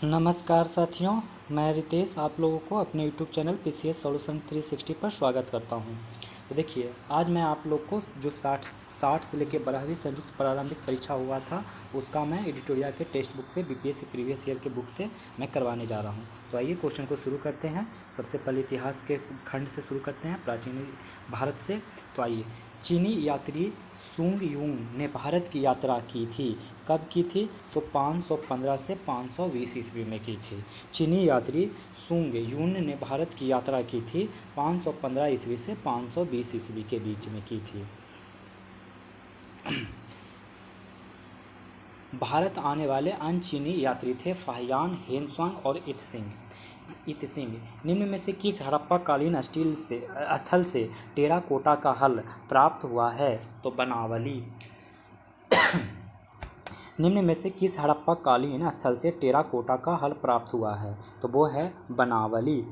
नमस्कार साथियों, मैं रितेश आप लोगों को अपने यूट्यूब चैनल पीसीएस सॉल्यूशन 360 पर स्वागत करता हूं। तो देखिए, आज मैं आप लोग को जो 60 से लेकर 12वीं संयुक्त प्रारंभिक परीक्षा हुआ था उसका मैं एडिटोरियल के टेक्स्ट बुक से बीपीएससी प्रीवियस ईयर के बुक से मैं करवाने जा रहा हूं। तो आइए क्वेश्चन को शुरू करते हैं। सबसे पहले इतिहास के खंड से शुरू करते हैं, प्राचीन भारत से। तो आइए, चीनी यात्री सुंग युंग ने भारत की यात्रा की थी। कब की थी? तो 515 से 520 ईस्वी में की थी। चीनी यात्री सुंग युन ने भारत की यात्रा की थी 515 ईस्वी से 520 ईस्वी के बीच में की थी। भारत आने वाले अन्य चीनी यात्री थे फाहियान, हेनसांग और इतसिंग। निम्न में से किस हड़प्पा-कालीन स्थल से टेराकोटा का हल प्राप्त हुआ है? तो बनावली। निम्न में से किस हड़प्पा-कालीन स्थल से टेराकोटा का हल प्राप्त हुआ है? तो वो है बनावली।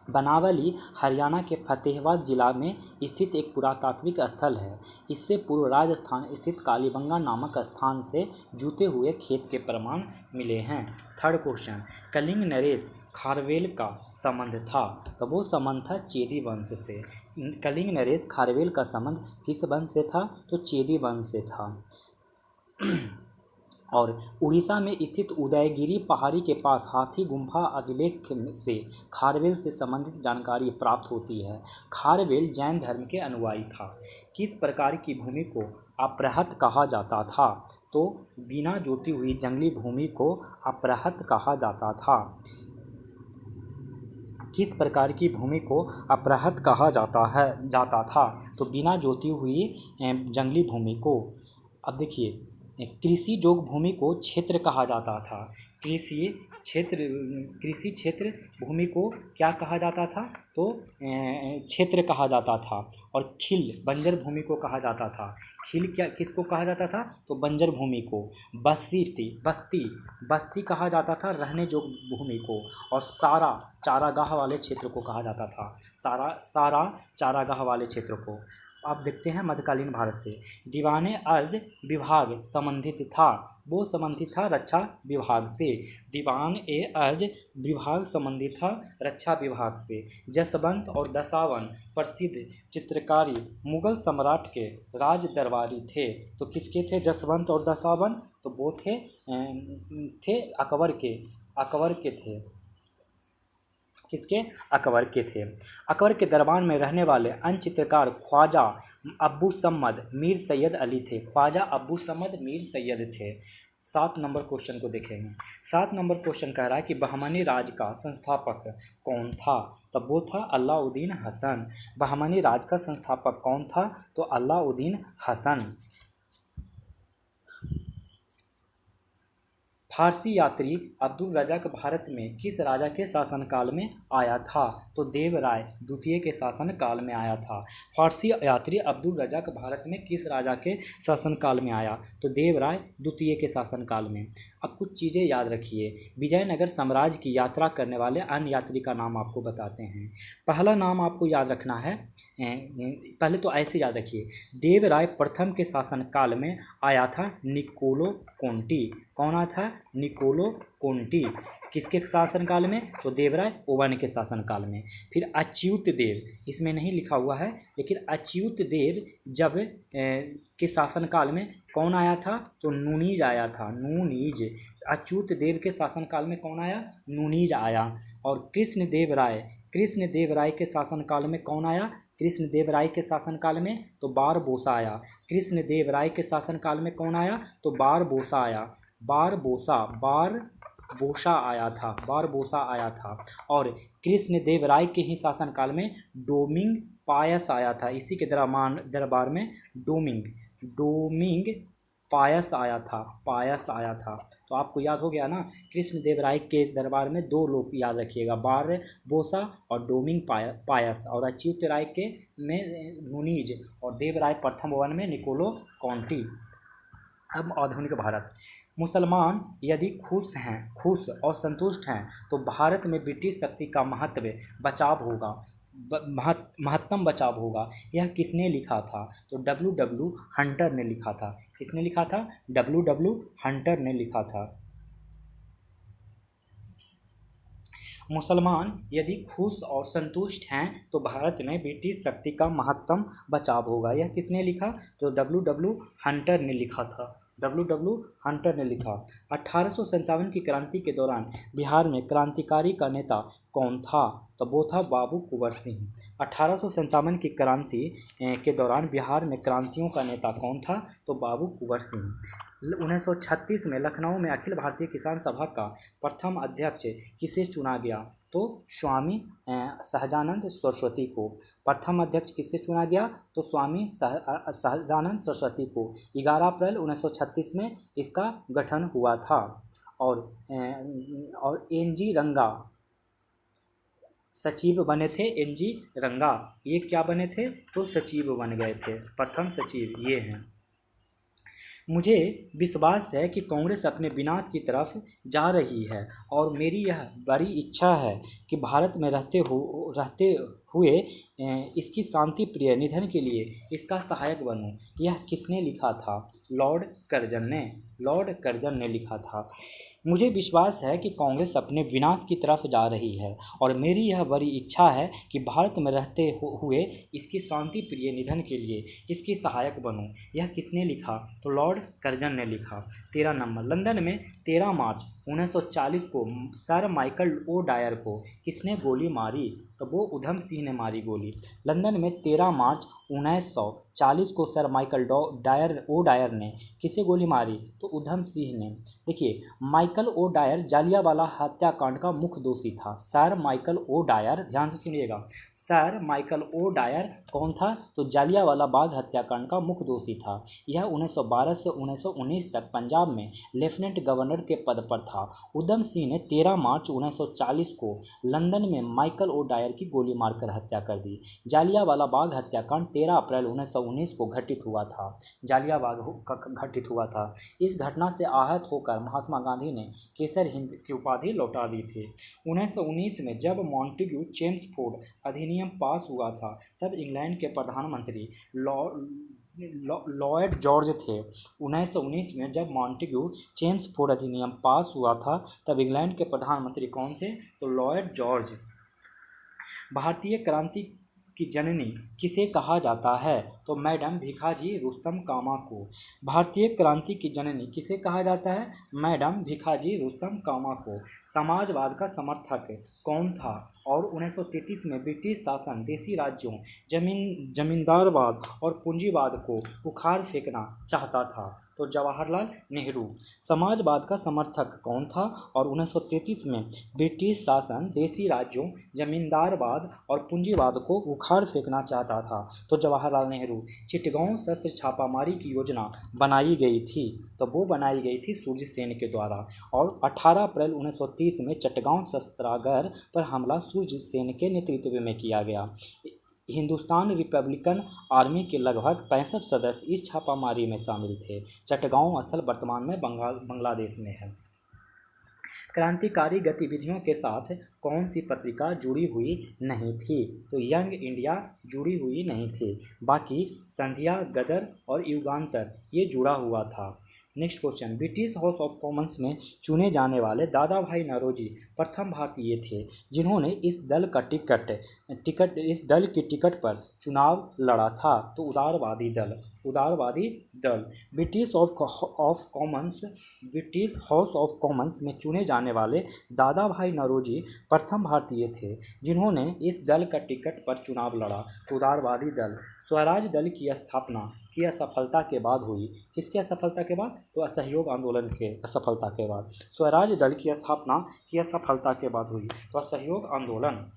बनावली हरियाणा के फतेहाबाद जिला में स्थित एक पुरातात्विक स्थल है। इससे पूर्व राजस्थान स्थित कालीबंगा नामक स्थान से जुते हुए खेत के प्रमाण मिले हैं। थर्ड क्वेश्चन, कलिंग नरेश खारवेल का संबंध था? तो वो संबंध था चेदी वंश से। कलिंग नरेश खारवेल का संबंध किस वंश से था? तो चेदी वंश से था। और उड़ीसा में स्थित उदयगिरी पहाड़ी के पास हाथी गुम्फा अभिलेख से खारवेल से संबंधित जानकारी प्राप्त होती है। खारवेल जैन धर्म के अनुयायी था। किस प्रकार की भूमि को अपरहत कहा जाता था? तो बिना जोती हुई जंगली भूमि को अपरहत कहा जाता था। किस प्रकार की भूमि को अपरहत कहा जाता था? तो बिना जोती हुई जंगली भूमि को। अब देखिए, कृषि जोग भूमि को क्षेत्र कहा जाता था। कृषि क्षेत्र भूमि को क्या कहा जाता था? तो क्षेत्र कहा जाता था। और खिल बंजर भूमि को कहा जाता था। खिल क्या किसको कहा जाता था? तो बंजर भूमि को। बस्ती कहा जाता था रहने जोग भूमि को। और सारा चारागाह वाले क्षेत्र को कहा जाता था। सारा चारागाह वाले क्षेत्र को। अब देखते हैं मध्यकालीन भारत से। दीवाने अर्ज विभाग संबंधित था? वो संबंधित था रक्षा विभाग से। दीवान ए अर्ज विभाग संबंधित था रक्षा विभाग से। जसवंत और दसावन प्रसिद्ध चित्रकारी मुगल सम्राट के राज दरबारी थे। तो किसके थे जसवंत और दसावन? तो वो थे अकबर के थे। किसके? अकबर के थे। अकबर के दरबार में रहने वाले अन्य चित्रकार ख्वाजा अब्बू सम्मद मीर सैयद अली थे। ख्वाजा अब्बू सम्मद मीर सैयद थे। 7 नंबर क्वेश्चन को देखेंगे। 7 नंबर क्वेश्चन कह रहा है कि बहमनी राज का संस्थापक कौन था? तब वो था अलाउद्दीन हसन। बहमनी राज का संस्थापक कौन था? तो अलाउद्दीन हसन। फारसी यात्री अब्दुल रज़ाक भारत में किस राजा के शासनकाल में आया था? तो देवराय द्वितीय के शासनकाल में आया था। फारसी यात्री अब्दुल रज़ाक भारत में किस राजा के शासनकाल में आया? तो देवराय द्वितीय के शासनकाल में। अब कुछ चीज़ें याद रखिए। विजयनगर साम्राज्य की यात्रा करने वाले अन्य यात्री का नाम आपको बताते हैं। पहला नाम आपको याद रखना है, पहले तो ऐसे याद रखिए। देवराय प्रथम के शासनकाल में आया था निकोलो कोंटी। कौन आया था? Niccolo Conti. किसके शासनकाल में? तो देवराय ओवन के शासनकाल में। फिर अच्युत देव, इसमें नहीं लिखा हुआ है, लेकिन अच्युत देव जब के शासनकाल में कौन आया था? तो नूनीज आया था। नूनीज। अच्युत देव के शासनकाल में कौन आया? नूनीज आया। और कृष्ण देव राय के शासनकाल में कौन आया? कृष्ण देव राय के शासनकाल में तो बारबोसा आया। कृष्ण देव राय के शासनकाल में कौन आया? तो बारबोसा आया। बारबोसा आया था। और कृष्ण देव राय के ही शासनकाल में डोमिंग पायस आया था। इसी के दरबार में डोमिंग पायस आया था। तो आपको याद हो गया ना, कृष्ण देव राय के दरबार में 2 लोग याद रखिएगा, बारबोसा और डोमिंग पायस। और अच्युत राय के में नूनीज और देव राय प्रथम वन में निकोलो कॉन्टी। अब आधुनिक भारत। मुसलमान यदि खुश और संतुष्ट हैं तो भारत में ब्रिटिश शक्ति का महत्तम बचाव होगा। यह किसने लिखा था? तो W हंटर ने लिखा था। किसने लिखा था? W हंटर ने लिखा था। मुसलमान यदि खुश और संतुष्ट हैं तो भारत में ब्रिटिश शक्ति का महत्तम बचाव होगा। यह किसने लिखा? तो डब्ल्यू हंटर ने लिखा था। डब्ल्यू हंटर ने लिखा। 1857 की क्रांति के दौरान बिहार में क्रांतिकारी का नेता कौन था? तो वो था बाबू कुंवर सिंह। 1857 की क्रांति के दौरान बिहार में क्रांतियों का नेता कौन था? तो बाबू कुंवर सिंह। 1936 में लखनऊ में अखिल भारतीय किसान सभा का प्रथम अध्यक्ष किसे चुना गया? तो स्वामी सहजानंद सरस्वती को। प्रथम अध्यक्ष किसे चुना गया? तो स्वामी सहजानंद सरस्वती को। 11 अप्रैल 1936 में इसका गठन हुआ था। और एन.जी. रंगा सचिव बने थे। एन.जी. रंगा ये क्या बने थे? तो सचिव बन गए थे, प्रथम सचिव ये हैं। मुझे विश्वास है कि कांग्रेस अपने विनाश की तरफ जा रही है और मेरी यह बड़ी इच्छा है कि भारत में रहते हुए इसकी शांति प्रिय निधन के लिए इसका सहायक बनूं। यह किसने लिखा था? लॉर्ड कर्जन ने लिखा था। मुझे विश्वास है कि कांग्रेस अपने विनाश की तरफ जा रही है और मेरी यह बड़ी इच्छा है कि भारत में रहते हुए इसकी शांति प्रिय निधन के लिए इसकी सहायक बनूं। यह किसने लिखा? तो लॉर्ड कर्जन ने लिखा। 13 नंबर, लंदन में 13 मार्च 1940 को सर माइकल ओ डायर को किसने गोली मारी? तो वो उधम सिंह ने मारी गोली। लंदन में 13 मार्च 1940 को सर माइकल ओ डायर ने किसे गोली मारी? तो उधम सिंह ने। देखिए, माइकल ओ डायर जालियांवाला हत्याकांड का मुख्य दोषी था। सर माइकल ओ डायर, ध्यान से सुनिएगा, सर माइकल ओ डायर कौन था? तो जालियांवाला बाग हत्याकांड का मुख्य दोषी था। यह 1912 से 1919 तक पंजाब में लेफ्टिनेंट गवर्नर के पद पर था। उधम सिंह ने 13 मार्च 1940 को लंदन में माइकल ओ डायर की गोली मारकर हत्या कर दी। जालियांवाला बाग हत्याकांड 13 अप्रैल 1919 को घटित हुआ था। घटित हुआ था। इस घटना से आहत होकर महात्मा गांधी ने केसर हिंद की उपाधि लौटा दी थी। 1919 में जब मॉन्टेग्यू चेम्सफोर्ड अधिनियम पास हुआ था तब इंग्लैंड के प्रधानमंत्री लॉर्ड जॉर्ज थे। 1919 में जब मॉन्टेग्यू चेम्सफोर्ड अधिनियम पास हुआ था तब इंग्लैंड के प्रधानमंत्री कौन थे? तो लॉर्ड जॉर्ज। भारतीय क्रांति की जननी किसे कहा जाता है? तो मैडम भीखाजी रुस्तम कामा को। भारतीय क्रांति की जननी किसे कहा जाता है? मैडम भीखाजी रुस्तम कामा को। समाजवाद का समर्थक कौन था? और 1933 में ब्रिटिश शासन देसी राज्यों, जमींदारवाद और पूंजीवाद को उखाड़ फेंकना चाहता था। तो जवाहरलाल नेहरू। समाजवाद का समर्थक कौन था? और 1933 में ब्रिटिश शासन देसी राज्यों, जमींदारवाद और पूंजीवाद को उखाड़ फेंकना चाहता था। तो जवाहरलाल नेहरू। चिटगांव शस्त्र छापामारी की योजना बनाई गई थी। तो वो बनाई गई थी सूर्य सेन के द्वारा। और 18 अप्रैल 1930 में चिटगांव शस्त्रागार पर हमला सूर्य सेन के नेतृत्व में किया गया। हिंदुस्तान रिपब्लिकन आर्मी के लगभग 65 सदस्य इस छापामारी में शामिल थे। चटगांव स्थल वर्तमान में बांग्लादेश में है। क्रांतिकारी गतिविधियों के साथ कौन सी पत्रिका जुड़ी हुई नहीं थी? तो यंग इंडिया जुड़ी हुई नहीं थी। बाकी संध्या, गदर और युगांतर ये जुड़ा हुआ था। Next question, British house of Commons में चुने जाने वाले दादा भाई नौरोजी प्रथम भारतीय थे जिन्होंने इस दल की टिकट पर चुनाव लड़ा था। तो उदारवादी दल। ब्रिटिश हाउस ऑफ कॉमन्स में चुने जाने वाले दादा भाई नौरोजी प्रथम भारतीय थे जिन्होंने इस दल का टिकट पर चुनाव लड़ा। उदारवादी दल। स्वराज दल की स्थापना की असफलता के बाद हुई। किसकी असफलता के बाद? तो असहयोग आंदोलन के असफलता के बाद। स्वराज दल की स्थापना की असफलता के बाद हुई। तो असहयोग आंदोलन।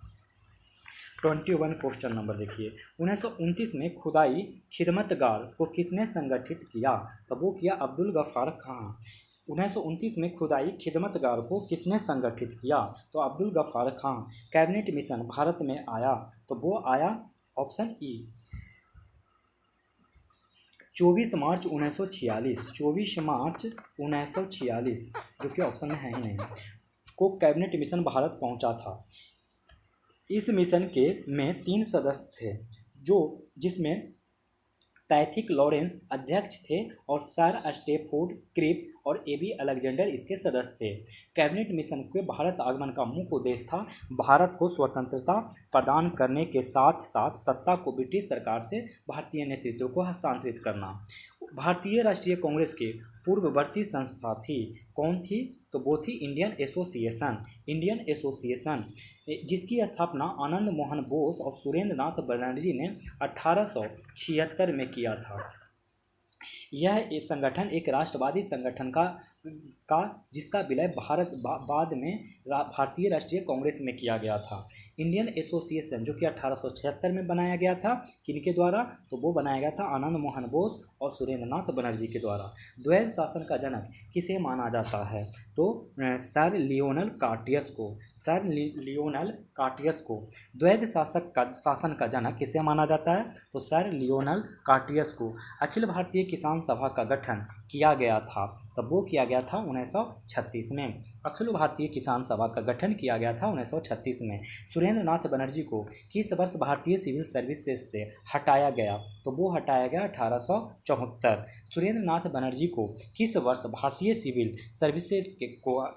21 क्वेश्चन नंबर देखिए, 1929 में खुदाई खिदमतगार को किसने संगठित किया? तो वो किया अब्दुल गफ्फार खां। 1929 में खुदाई खिदमतगार को किसने संगठित किया? तो अब्दुल गफ्फार खां। कैबिनेट मिशन भारत में आया? तो वो आया ऑप्शन ई 24 मार्च 1946। 24 मार्च 1946 जो कि ऑप्शन में है ही नहीं को कैबिनेट मिशन भारत पहुंचा था। इस मिशन में 3 सदस्य थे जिसमें टैथिक लॉरेंस अध्यक्ष थे और सर स्टेफोर्ड क्रिप्स और एबी अलेक्जेंडर इसके सदस्य थे। कैबिनेट मिशन के भारत आगमन का मुख्य उद्देश्य था भारत को स्वतंत्रता प्रदान करने के साथ साथ सत्ता को ब्रिटिश सरकार से भारतीय नेतृत्व को हस्तांतरित करना। भारतीय राष्ट्रीय कांग्रेस के पूर्ववर्ती संस्था थी, कौन थी? तो वो थी इंडियन एसोसिएशन, जिसकी स्थापना आनंद मोहन बोस और सुरेंद्र नाथ बनर्जी ने 1876 में किया था। यह इस संगठन एक राष्ट्रवादी संगठन का जिसका विलय बाद में भारतीय राष्ट्रीय कांग्रेस में किया गया था। इंडियन एसोसिएशन जो कि 1876 में बनाया गया था, किनके द्वारा? तो वो बनाया गया था आनंद मोहन बोस और सुरेंद्र नाथ बनर्जी के द्वारा। द्वैध शासन का जनक किसे माना जाता है? तो सर लियोनल कार्टियस को द्वैध शासन का जनक किसे माना जाता है? तो सर लियोनल कार्टियस को। अखिल भारतीय किसान सभा का गठन किया गया था, तब वो किया गया था 1936 में। अखिल भारतीय किसान सभा का गठन किया गया था 1936 में। सुरेंद्र नाथ बनर्जी को किस वर्ष भारतीय सिविल सर्विसेज से हटाया गया? तो वो हटाया गया 1874। सुरेंद्र नाथ बनर्जी को किस वर्ष भारतीय सिविल सर्विसेज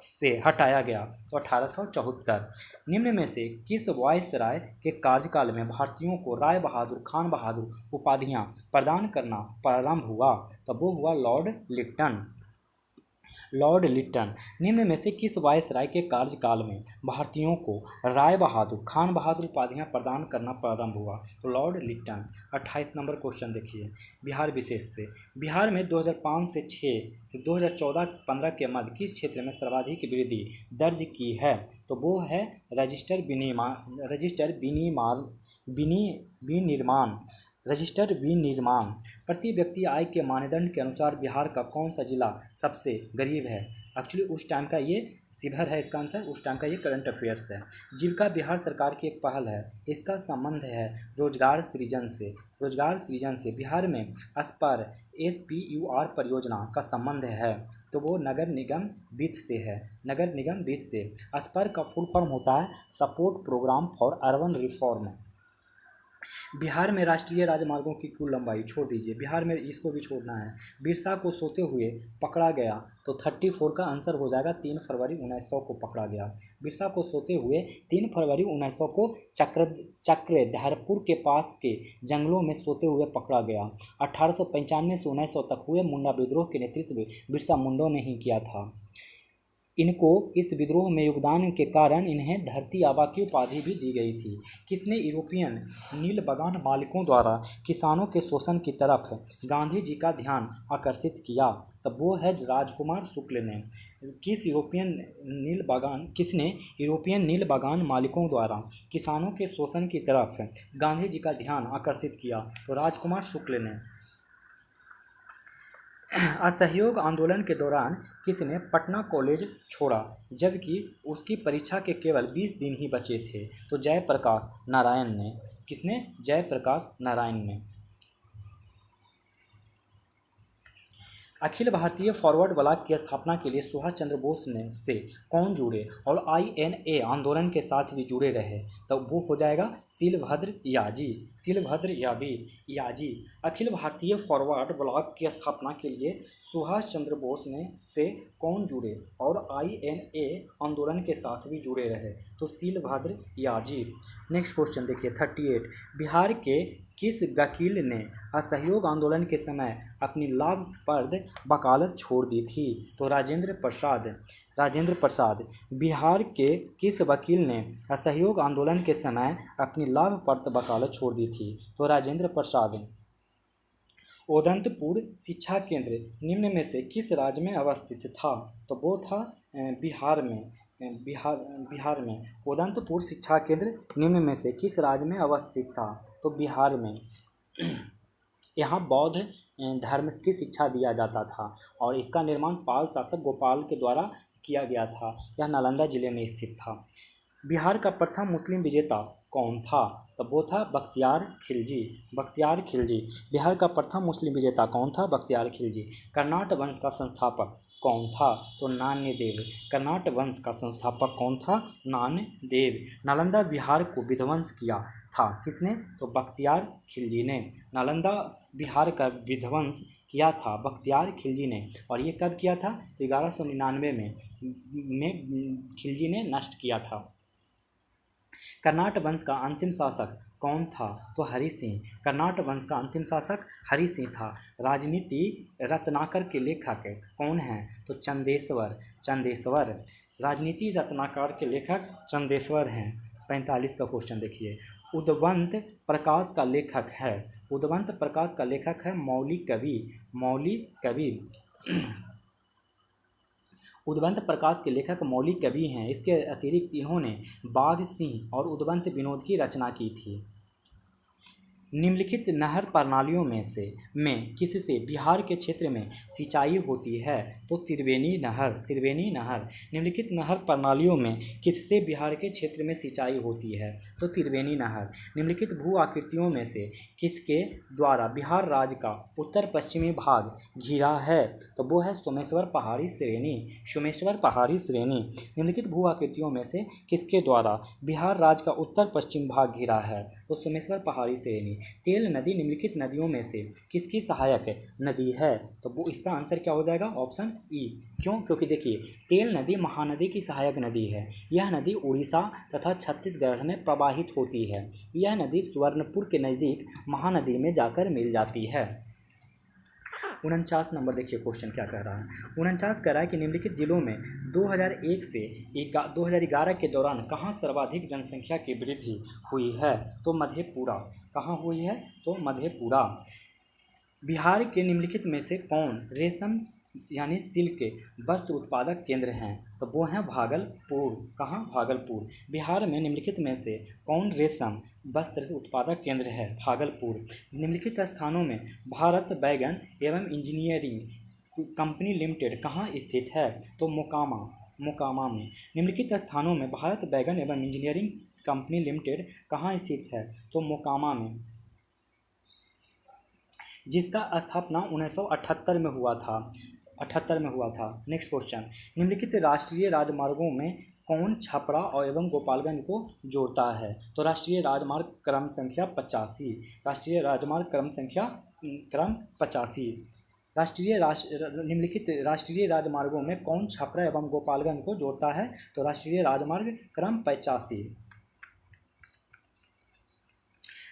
से हटाया गया? तो 1874। निम्न में से किस वायसराय के कार्यकाल में भारतीयों को राय बहादुर, खान बहादुर उपाधियां प्रदान करना प्रारंभ हुआ? तब वो हुआ लॉर्ड लिट्टन। निम्न में से किस वायसराय के कार्यकाल में भारतीयों को राय बहादुर, खान बहादुर उपाधियां प्रदान करना प्रारंभ हुआ? तो लॉर्ड लिट्टन। 28 नंबर क्वेश्चन देखिए, बिहार विशेष से। बिहार में 2005 से 6 से 2014-15 के मध्य किस क्षेत्र में सर्वाधिक वृद्धि दर्ज की है? तो वो है रजिस्टर विनिर्माण। प्रति व्यक्ति आय के मानदंड के अनुसार बिहार का कौन सा जिला सबसे गरीब है? एक्चुअली उस टाइम का ये शिवहर है इसका आंसर, उस टाइम का ये करंट अफेयर्स है। जीविका बिहार सरकार की एक पहल है, इसका संबंध है रोजगार सृजन से। बिहार में SPUR परियोजना का संबंध है, तो वो नगर निगम वित्त से है। SPUR का फुल फॉर्म होता है support program for urban reform. Bihar में राष्ट्रीय राजमार्गों की कुल लंबाई, छोड़ दीजिए, बिहार में इसको भी छोड़ना है। बिरसा को सोते हुए पकड़ा गया, तो 34 का आंसर हो जाएगा। 3 फरवरी 1900 को पकड़ा गया। बिरसा को सोते हुए 3 फरवरी 1900 को चक्रधरपुर के पास के जंगलों में सोते हुए पकड़ा गया। 1895 से 1900 तक हुए मुंडा विद्रोह के नेतृत्व बिरसा मुंडा ने ही किया था। इनको इस विद्रोह में योगदान के कारण इन्हें धरती आबा की उपाधि भी दी गई थी। किसने यूरोपियन नील बगान मालिकों द्वारा किसानों के शोषण की तरफ गांधी जी का ध्यान आकर्षित किया? तब वो है राजकुमार शुक्ल ने। किसने यूरोपियन नील बगान मालिकों द्वारा किसानों के शोषण की तरफ गांधी जी का ध्यान आकर्षित किया? तो राजकुमार शुक्ल ने। असहयोग आंदोलन के दौरान किसने पटना कॉलेज छोड़ा जबकि उसकी परीक्षा के केवल 20 दिन ही बचे थे? तो जयप्रकाश नारायण ने। किसने? जयप्रकाश नारायण ने। अखिल भारतीय फॉरवर्ड ब्लॉक की स्थापना के लिए सुभाष चंद्र बोस से कौन जुड़े और INA आंदोलन के साथ भी जुड़े रहे? तो वो हो जाएगा शीलभद्र याजी। अखिल भारतीय फॉरवर्ड ब्लॉक की स्थापना के लिए सुभाष चंद्र बोस से कौन जुड़े और INA आंदोलन के साथ भी जुड़े रहे? तो शीलभद्र याजी। नेक्स्ट क्वेश्चन देखिए 38। बिहार के किस वकील ने असहयोग आंदोलन के समय अपनी लाभप्रद वकालत छोड़ दी थी? तो राजेंद्र प्रसाद। बिहार के किस वकील ने असहयोग आंदोलन के समय अपनी लाभप्रद वकालत छोड़ दी थी? तो राजेंद्र प्रसाद। उदंतपुर शिक्षा केंद्र निम्न में से किस राज्य में अवस्थित था? तो वो था बिहार में। उदंतपुर शिक्षा केंद्र निम्न में से किस राज्य में अवस्थित था? तो बिहार में। यहाँ बौद्ध धर्म की शिक्षा दिया जाता था और इसका निर्माण पाल शासक गोपाल के द्वारा किया गया था। यह नालंदा जिले में स्थित था। बिहार का प्रथम मुस्लिम विजेता कौन था? तो वो था बख्तियार खिलजी। बिहार का प्रथम मुस्लिम विजेता कौन था? बख्तियार खिलजी। कर्नाट वंश का संस्थापक कौन था? तो नान्यदेव। कर्नाट वंश का संस्थापक कौन था? नान्यदेव। नालंदा बिहार को विध्वंस किया था किसने? तो बख्तियार खिलजी ने। नालंदा बिहार का विध्वंस किया था बख्तियार खिलजी ने। और ये कब किया था? 1199 में खिलजी ने नष्ट किया था। कर्नाट वंश का अंतिम शासक कौन था? तो हरि सिंह। कर्नाट वंश का अंतिम शासक हरि सिंह था। राजनीति रत्नाकर के लेखक कौन हैं? तो चंदेश्वर। राजनीति रत्नाकर के लेखक चंदेश्वर हैं। 45 का क्वेश्चन देखिए। उदवंत प्रकाश का लेखक है। उदवंत प्रकाश का लेखक है मौली कवि। उदवंत प्रकाश के लेखक मौली कवि हैं। इसके अतिरिक्त इन्होंने बाघ सिंह और उदवंत विनोद की रचना की थी। निम्नलिखित नहर प्रणालियों में किससे बिहार के क्षेत्र में सिंचाई होती है? तो त्रिवेणी नहर। निम्नलिखित नहर प्रणालियों में किससे बिहार के क्षेत्र में सिंचाई होती है? तो त्रिवेणी नहर। निम्नलिखित भू आकृतियों में से किसके द्वारा बिहार राज्य का उत्तर पश्चिमी भाग घिरा है? तो वो है सोमेश्वर पहाड़ी श्रेणी। निम्नलिखित भू आकृतियों में से किसके द्वारा बिहार राज्य का उत्तर पश्चिम भाग घिरा है? तो सोमेश्वर पहाड़ी श्रेणी। तेल नदी निम्नलिखित नदियों में से किसकी सहायक नदी है? तो वो इसका आंसर क्या हो जाएगा? Option E. क्यों? क्योंकि देखिए तेल नदी महानदी की सहायक नदी है। यह नदी उड़ीसा तथा छत्तीसगढ़ में प्रवाहित होती है। यह नदी सुवर्णपुर के नज़दीक महानदी में जाकर मिल जाती है। 49 नंबर देखिए क्वेश्चन क्या कह रहा है। 49 कह रहा है कि निम्नलिखित जिलों में 2001 से 2011 के दौरान कहाँ सर्वाधिक जनसंख्या की वृद्धि हुई है? तो मधेपुरा। कहाँ हुई है? तो मधेपुरा। बिहार के निम्नलिखित में से कौन रेशम यानी सिल्क वस्त्र उत्पादक केंद्र हैं? तो वो हैं भागलपुर। कहाँ? भागलपुर। बिहार में निम्नलिखित में से कौन रेशम वस्त्र उत्पादक केंद्र है? भागलपुर। निम्नलिखित स्थानों में भारत बैगन एवं इंजीनियरिंग कंपनी लिमिटेड कहाँ स्थित है? तो मोकामा में। निम्नलिखित स्थानों में भारत बैगन एवं इंजीनियरिंग कंपनी लिमिटेड कहाँ स्थित है? तो मोकामा में, जिसका स्थापना 1978 में हुआ था। Next question. निम्नलिखित राष्ट्रीय राजमार्गों में कौन छपरा और एवं गोपालगंज को जोड़ता है? तो राष्ट्रीय राजमार्ग क्रम संख्या 85। निम्नलिखित राष्ट्रीय राजमार्गों में कौन छपरा एवं गोपालगंज को जोड़ता है? तो राष्ट्रीय राजमार्ग क्रम 85।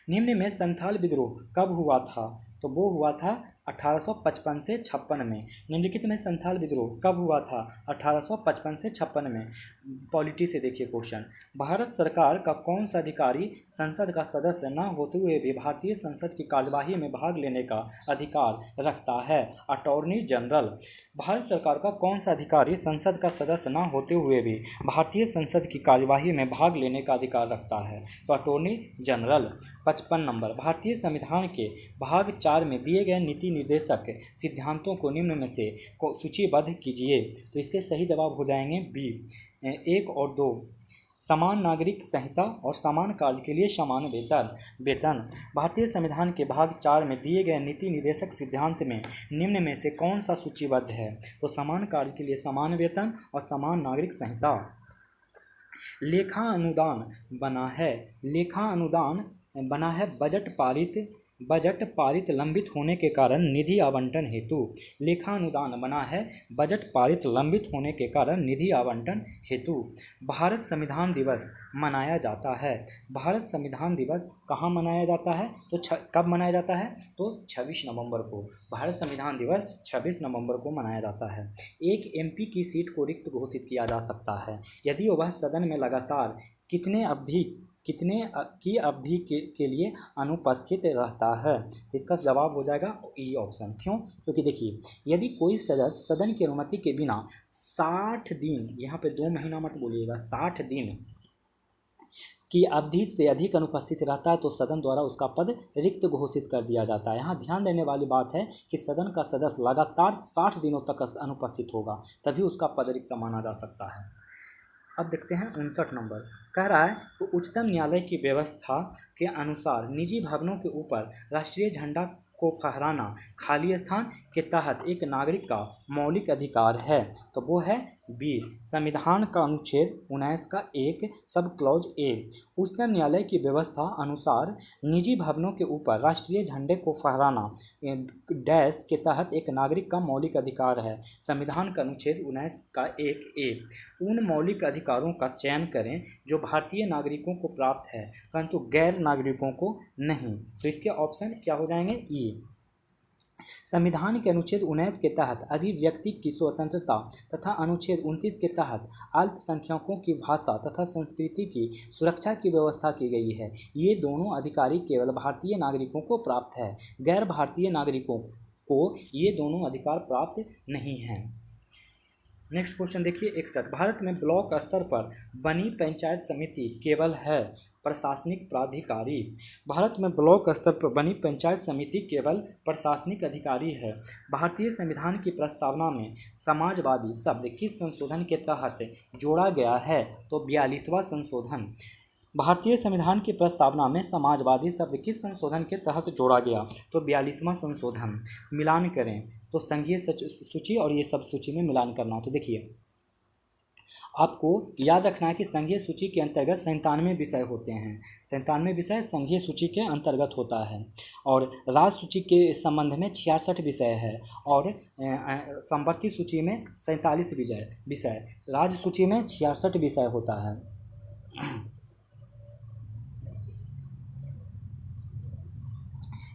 निम्न में संथाल विद्रोह कब हुआ था? तो वो हुआ था 1855 से 56 में। निम्नलिखित में संथाल विद्रोह कब हुआ था? 1855 से 56 में। पॉलिटी से देखिए क्वेश्चन। भारत सरकार का कौन सा अधिकारी संसद का सदस्य न होते हुए भी भारतीय संसद की कार्यवाही में भाग लेने का अधिकार रखता है? Attorney general. भारत सरकार का कौन सा अधिकारी संसद का सदस्य न होते हुए भी भारतीय संसद की कार्यवाही में भाग लेने का अधिकार रखता है? तो अटॉर्नी जनरल। 55 नंबर। भारतीय संविधान के भाग 4 में दिए गए नीति निर्देशक सिद्धांतों को निम्न में से सूचीबद्ध कीजिए। तो इसके सही जवाब हो जाएंगे बी 1 और 2। समान नागरिक संहिता और समान कार्य के लिए समान वेतन। भारतीय संविधान के भाग 4 में दिए गए नीति निर्देशक सिद्धांत में निम्न में से कौन सा सूचीबद्ध है? तो समान कार्य के लिए समान वेतन और समान नागरिक संहिता। लेखा अनुदान बना है बजट पारित लंबित होने के कारण निधि आवंटन हेतु। लेखा अनुदान बना है बजट पारित लंबित होने के कारण निधि आवंटन हेतु। भारत संविधान दिवस मनाया जाता है। भारत संविधान दिवस कहाँ मनाया जाता है? तो कब मनाया जाता है? तो 26 नवंबर को। भारत संविधान दिवस 26 नवंबर को मनाया जाता है। एक एमपी की सीट को रिक्त घोषित किया जा सकता है यदि वह सदन में लगातार कितने की अवधि के लिए अनुपस्थित रहता है? इसका जवाब हो जाएगा ई ऑप्शन। क्यों? क्योंकि देखिए यदि कोई सदस्य सदन की अनुमति के बिना 60 दिन, यहाँ पे 2 महीना मत बोलिएगा, 60 दिन की अवधि से अधिक अनुपस्थित रहता है तो सदन द्वारा उसका पद रिक्त घोषित कर दिया जाता है। यहाँ ध्यान देने वाली बात है कि सदन का सदस्य लगातार 60 दिनों तक अनुपस्थित होगा तभी उसका पद रिक्त माना जा सकता है। अब देखते हैं 59 नंबर। कह रहा है कि उच्चतम न्यायालय की व्यवस्था के अनुसार निजी भवनों के ऊपर राष्ट्रीय झंडा को फहराना खाली स्थान के तहत एक नागरिक का मौलिक अधिकार है, तो वो है बी। संविधान का अनुच्छेद 19 का एक सब क्लॉज ए, उच्चतम न्यायालय की व्यवस्था अनुसार निजी भवनों के ऊपर राष्ट्रीय झंडे को फहराना डैश के तहत एक नागरिक का मौलिक अधिकार है। संविधान का अनुच्छेद 19 का एक ए, उन मौलिक अधिकारों का चयन करें जो भारतीय नागरिकों को प्राप्त है परंतु गैर नागरिकों को नहीं, तो इसके ऑप्शन क्या हो जाएंगे? ई। संविधान के अनुच्छेद 19 के तहत अभिव्यक्ति की स्वतंत्रता तथा अनुच्छेद 29 के तहत अल्पसंख्यकों की भाषा तथा संस्कृति की सुरक्षा की व्यवस्था की गई है। ये दोनों अधिकार केवल भारतीय नागरिकों को प्राप्त है, गैर भारतीय नागरिकों को ये दोनों अधिकार प्राप्त नहीं हैं। नेक्स्ट क्वेश्चन देखिए 61, भारत में ब्लॉक स्तर पर बनी पंचायत समिति केवल है प्रशासनिक प्राधिकारी। भारत में ब्लॉक स्तर पर बनी पंचायत समिति केवल प्रशासनिक अधिकारी है। भारतीय संविधान की प्रस्तावना में समाजवादी शब्द किस संशोधन के तहत जोड़ा गया है? तो 42वां संशोधन। भारतीय संविधान की प्रस्तावना में समाजवादी शब्द किस संशोधन के तहत जोड़ा गया? तो 42वां संशोधन। मिलान करें तो संघीय सूची और ये सब सूची में मिलान करना। तो देखिए आपको याद रखना है कि संघीय सूची के अंतर्गत 97 विषय होते हैं, 97 विषय संघीय सूची के अंतर्गत होता है, और राज्य सूची के संबंध में 66 विषय है, और समवर्ती सूची में 47 विषय, राज्य सूची में 66 विषय होता है।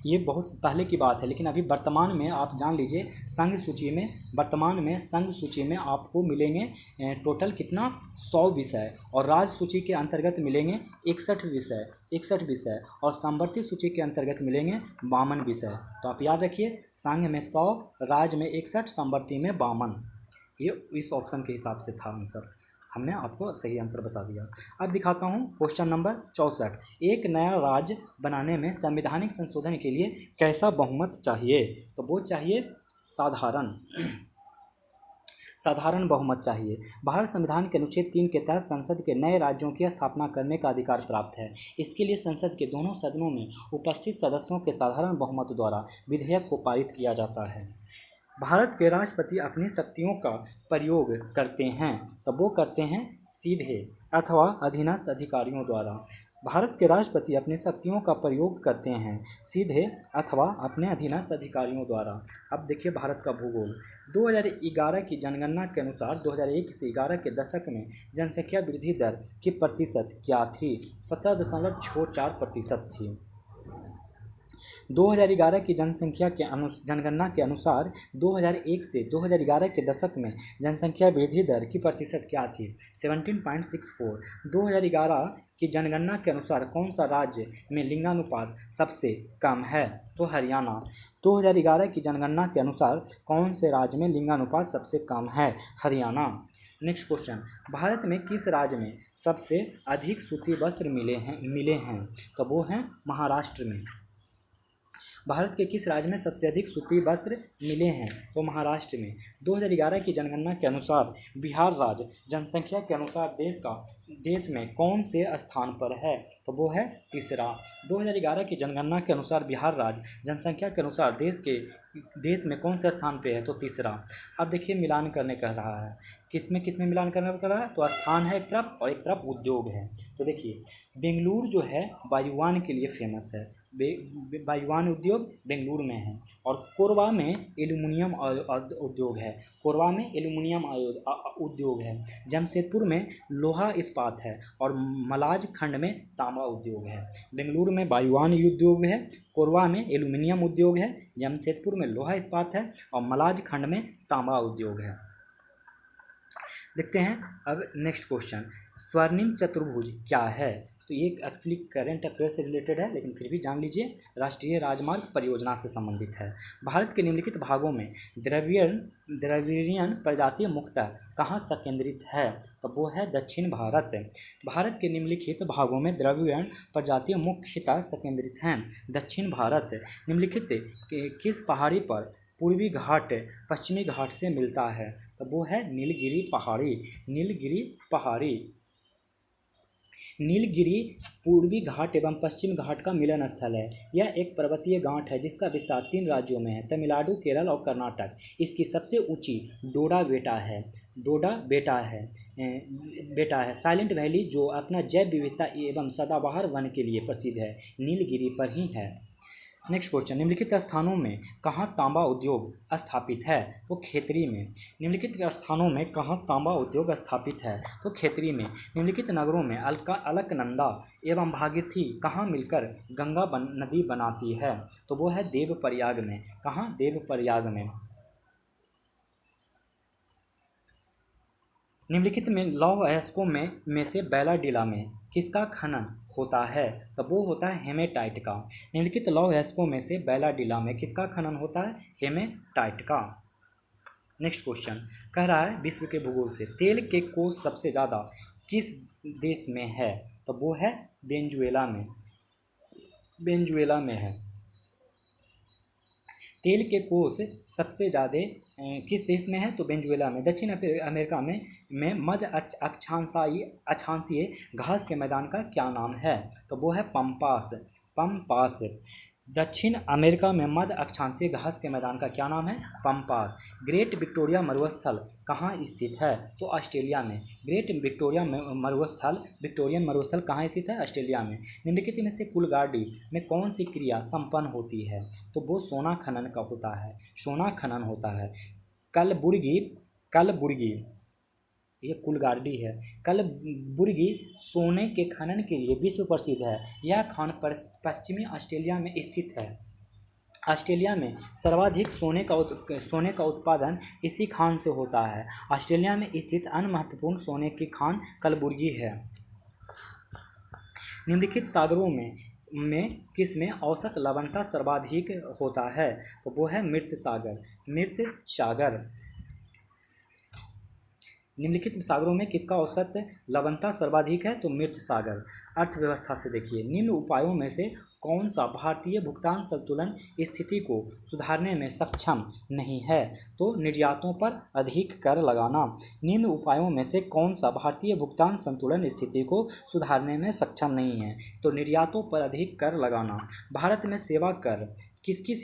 ये बहुत पहले की बात है, लेकिन अभी वर्तमान में आप जान लीजिए संघ सूची में, वर्तमान में संघ सूची में आपको मिलेंगे टोटल कितना 100 विषय, और राज्य सूची के अंतर्गत मिलेंगे 61 विषय, और समवर्ती सूची के अंतर्गत मिलेंगे 52 विषय। तो आप याद रखिए संघ में 100, राज्य में 61, समवर्ती में 52। ये इस ऑप्शन के हिसाब से था आंसर, हमने आपको सही आंसर बता दिया। अब दिखाता हूँ क्वेश्चन नंबर 64, एक नया राज्य बनाने में संवैधानिक संशोधन के लिए कैसा बहुमत चाहिए? तो वो चाहिए साधारण बहुमत चाहिए। भारत संविधान के अनुच्छेद 3 के तहत संसद के नए राज्यों की स्थापना करने का अधिकार प्राप्त है। इसके लिए संसद के दोनों सदनों में उपस्थित सदस्यों के साधारण बहुमत द्वारा विधेयक को पारित किया जाता है। भारत के राष्ट्रपति अपनी शक्तियों का प्रयोग करते हैं, तब वो करते हैं सीधे अथवा अधीनस्थ अधिकारियों द्वारा। भारत के राष्ट्रपति अपनी शक्तियों का प्रयोग करते हैं सीधे अथवा अपने अधीनस्थ अधिकारियों द्वारा। अब देखिए भारत का भूगोल। 2011 की जनगणना के अनुसार 2001 से 11 के दशक में जनसंख्या वृद्धि दर की प्रतिशत क्या थी? 17.64% थी। 2011 की जनगणना के अनुसार 2001 से 2011 के दशक में जनसंख्या वृद्धि दर की प्रतिशत क्या थी? 17.64। 2011 की जनगणना के अनुसार कौन सा राज्य में लिंगानुपात सबसे कम है? तो हरियाणा। 2011 की जनगणना के अनुसार कौन से राज्य में लिंगानुपात सबसे कम है? हरियाणा। नेक्स्ट क्वेश्चन, भारत में किस राज्य में सबसे अधिक सूती वस्त्र मिले हैं? तो वो हैं महाराष्ट्र में। भारत के किस राज्य में सबसे अधिक सूती वस्त्र मिले हैं? तो महाराष्ट्र में। 2011 की जनगणना के अनुसार बिहार राज्य जनसंख्या के अनुसार देश में कौन से स्थान पर है? तो वो है तीसरा। 2011 की जनगणना के अनुसार बिहार राज्य जनसंख्या के अनुसार देश में कौन से स्थान पे है? तो तीसरा। अब देखिए मिलान करने कह रहा है, किसमें मिलान करने कह रहा है? तो स्थान है एक तरफ और एक तरफ उद्योग है। तो देखिए बेंगलुरु जो है वायुयान के लिए फेमस है, वायुयान उद्योग बेंगलुरु में है, और कोरबा में एल्युमिनियम उद्योग है, कोरबा में एल्युमिनियम उद्योग है, जमशेदपुर में लोहा इस्पात है, और मलाज खंड में तांबा उद्योग है। बेंगलुरु में वायुयान उद्योग है, कोरबा में एल्युमिनियम उद्योग है, जमशेदपुर में लोहा इस्पात है, और मलाज खंड में तांबा उद्योग है। देखते हैं अब नेक्स्ट क्वेश्चन, स्वर्णिम चतुर्भुज क्या है? तो ये एक्चुअली करंट अफेयर से रिलेटेड है, लेकिन फिर भी जान लीजिए, राष्ट्रीय राजमार्ग परियोजना से संबंधित है। भारत के निम्नलिखित भागों में द्रविड़ियन प्रजाति मुख्यतः कहाँ संकेंद्रित है? तो वो है दक्षिण भारत। भारत के निम्नलिखित भागों में द्रविड़ियन प्रजाति मुख्यतः संकेंद्रित हैं दक्षिण भारत। निम्नलिखित किस पहाड़ी पर पूर्वी घाट पश्चिमी घाट से मिलता है? तो वो है नीलगिरी पहाड़ी। नीलगिरी पूर्वी घाट एवं पश्चिम घाट का मिलन स्थल है। यह एक पर्वतीय गांठ है जिसका विस्तार 3 राज्यों में है, तमिलनाडु, केरल और कर्नाटक। इसकी सबसे ऊंची डोडा बेटा है साइलेंट वैली, जो अपना जैव विविधता एवं सदाबहार वन के लिए प्रसिद्ध है, नीलगिरी पर ही है। नेक्स्ट क्वेश्चन, निम्नलिखित स्थानों में कहाँ तांबा उद्योग स्थापित है? तो खेतरी में। निम्नलिखित स्थानों में कहाँ तांबा उद्योग स्थापित है? तो खेतरी में। निम्नलिखित नगरों में अलकनंदा एवं भागीरथी कहाँ मिलकर गंगा नदी बनाती है? तो वो है देवप्रयाग में। कहाँ? देवप्रयाग में। निम्नलिखित में लौह अयस्कों में से बैलाडीला में किसका खनन होता है? तब वो होता है हेमेटाइट का। निम्नलिखित लौह अयस्कों में से बैलाडीला में किसका खनन होता है? हेमेटाइट का। नेक्स्ट क्वेश्चन कह रहा है विश्व के भूगोल से तेल के कोष सबसे ज़्यादा किस देश में है? तो वो है वेनेजुएला में। वेनेजुएला में है। तेल के कोष सबसे ज़्यादा किस देश में है? तो वेनेजुएला में। दक्षिण अमेरिका में मध्य अक्षांशीय घास के मैदान का क्या नाम है? तो वो है पम्पास। दक्षिण अमेरिका में मध्य अक्षांशीय घास के मैदान का क्या नाम है? पम्पास। ग्रेट विक्टोरिया मरुस्थल कहाँ स्थित है? तो ऑस्ट्रेलिया में। ग्रेट विक्टोरियन मरुस्थल कहाँ स्थित है? ऑस्ट्रेलिया में। निम्नलिखित में से कुलगाड़ी में कौन सी क्रिया संपन्न होती है? तो वो सोना खनन का होता है। सोना खनन होता है। कलबुर्गी ये कुलगाड़ी है। कलबुर्गी सोने के खनन के लिए विश्व प्रसिद्ध है। यह खान पश्चिमी ऑस्ट्रेलिया में स्थित है। ऑस्ट्रेलिया में सर्वाधिक सोने का उत्पादन इसी खान से होता है। ऑस्ट्रेलिया में स्थित अन्य महत्वपूर्ण सोने की खान कलबुर्गी है। निम्नलिखित सागरों में किसमें औसत लवणता सर्वाधिक होता है? तो वो है मृत सागर। निम्नलिखित सागरों में किसका औसत लवणता सर्वाधिक है? तो मृत सागर। अर्थव्यवस्था से देखिए, निम्न उपायों में से कौन सा भारतीय भुगतान संतुलन स्थिति को सुधारने में सक्षम नहीं है? तो निर्यातों पर अधिक कर लगाना। निम्न उपायों में से कौन सा भारतीय भुगतान संतुलन स्थिति को सुधारने में सक्षम नहीं है? तो निर्यातों पर अधिक कर लगाना। भारत में सेवा कर किसकी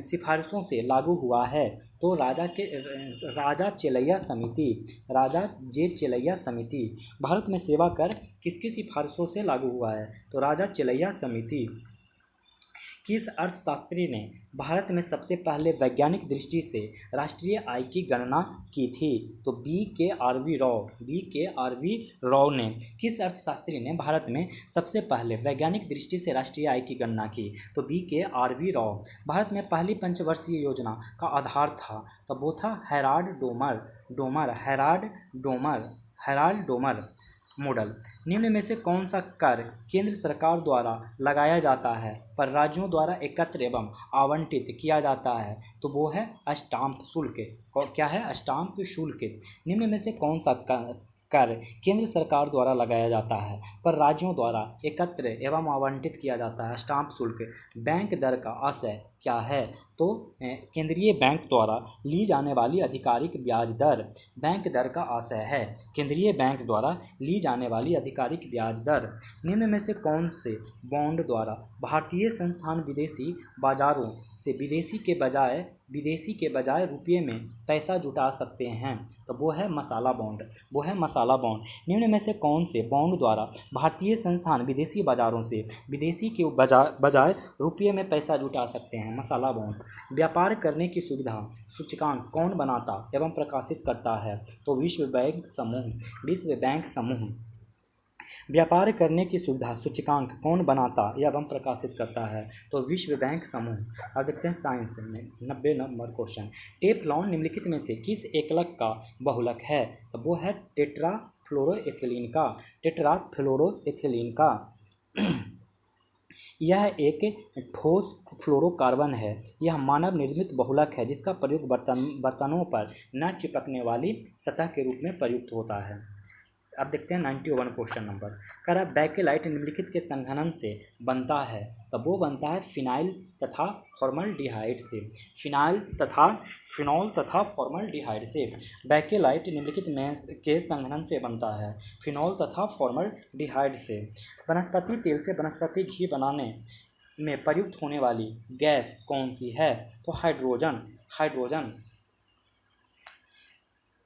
सिफारिशों से लागू हुआ है? तो राजा जे चेलैया समिति। भारत में सेवा कर किसकी सिफारिशों से लागू हुआ है? तो राजा चेलैया समिति। किस अर्थशास्त्री ने भारत में सबसे पहले वैज्ञानिक दृष्टि से राष्ट्रीय आय की गणना की थी? तो बी के आर वी राव ने। किस अर्थशास्त्री ने भारत में सबसे पहले वैज्ञानिक दृष्टि से राष्ट्रीय आय की गणना की? तो बी के आर वी राव। भारत में पहली पंचवर्षीय योजना का आधार था, तब वो था हेराल्ड डोमर मॉडल। निम्न में से कौन सा कर केंद्र सरकार द्वारा लगाया जाता है पर राज्यों द्वारा एकत्र एवं आवंटित किया जाता है? तो वो है स्टाम्प शुल्क। क्या है? स्टाम्प शुल्क। निम्न में से कौन सा कर केंद्र सरकार द्वारा लगाया जाता है पर राज्यों द्वारा एकत्र एवं आवंटित किया जाता है? स्टाम्प शुल्क। बैंक दर का आशय क्या है? तो केंद्रीय बैंक द्वारा ली जाने वाली आधिकारिक ब्याज दर बैंक दर का आशय है। केंद्रीय बैंक द्वारा ली जाने वाली आधिकारिक ब्याज दर। निम्न में से कौन से बॉन्ड द्वारा भारतीय संस्थान विदेशी बाजारों से विदेशी के बजाय रुपये में पैसा जुटा सकते हैं? तो वो है मसाला बॉन्ड। निम्न में से कौन से बॉन्ड द्वारा भारतीय संस्थान विदेशी बाजारों से विदेशी के बजाय रुपये में पैसा जुटा सकते हैं? मसाला बॉन्ड। व्यापार करने की सुविधा सूचकांक कौन बनाता एवं प्रकाशित करता है? तो विश्व बैंक समूह। व्यापार करने की सुविधा सूचकांक कौन बनाता एवं प्रकाशित करता है? तो विश्व बैंक समूह। अब देखते हैं साइंस में 90 नंबर क्वेश्चन। टेफ्लॉन निम्नलिखित में से किस एकलक का बहुलक है? तो वो है टेट्राफ्लोरोएथिलीन का। यह एक ठोस फ्लोरोकार्बन है। यह मानव निर्मित बहुलक है जिसका प्रयोग बर्तनों पर न चिपकने वाली सतह के रूप में प्रयुक्त होता है। अब देखते हैं 91 क्वेश्चन नंबर। कह रहा है बैकेलाइट निम्नलिखित के संघनन से बनता है, तब वो बनता है फिनाइल तथा फॉर्मल्डिहाइड से। फिनॉल तथा फॉर्मल्डिहाइड से। बैकेलाइट निम्नलिखित में के संघनन से बनता है फिनॉल तथा फॉर्मल्डिहाइड से। वनस्पति तेल से वनस्पति घी बनाने में प्रयुक्त होने वाली गैस कौन सी है? तो हाइड्रोजन।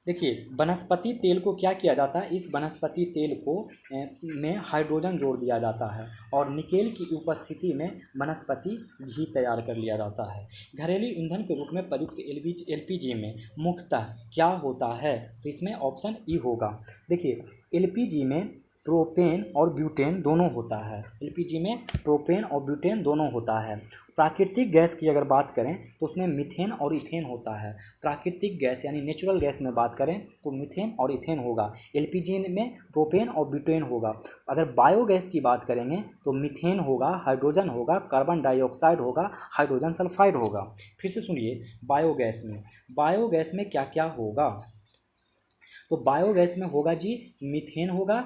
देखिए, वनस्पति तेल को क्या किया जाता है, इस वनस्पति तेल को में हाइड्रोजन जोड़ दिया जाता है और निकेल की उपस्थिति में वनस्पति घी तैयार कर लिया जाता है। घरेलू ईंधन के रूप में प्रयुक्त एलपीजी में मुख्यतः क्या होता है? तो इसमें ऑप्शन ई होगा। देखिए, एलपीजी में प्रोपेन और ब्यूटेन दोनों होता है। एलपीजी में प्रोपेन और ब्यूटेन दोनों होता है। प्राकृतिक गैस की अगर बात करें तो उसमें मीथेन और इथेन होता है। प्राकृतिक गैस यानी नेचुरल गैस में बात करें तो मीथेन और इथेन होगा। एलपीजी में प्रोपेन और ब्यूटेन होगा। अगर बायोगैस की बात करेंगे तो मीथेन होगा, हाइड्रोजन होगा, कार्बन डाइऑक्साइड होगा, हाइड्रोजन सल्फाइड होगा। फिर से सुनिए, बायोगैस में क्या क्या होगा? तो बायोगैस में होगा जी मीथेन होगा,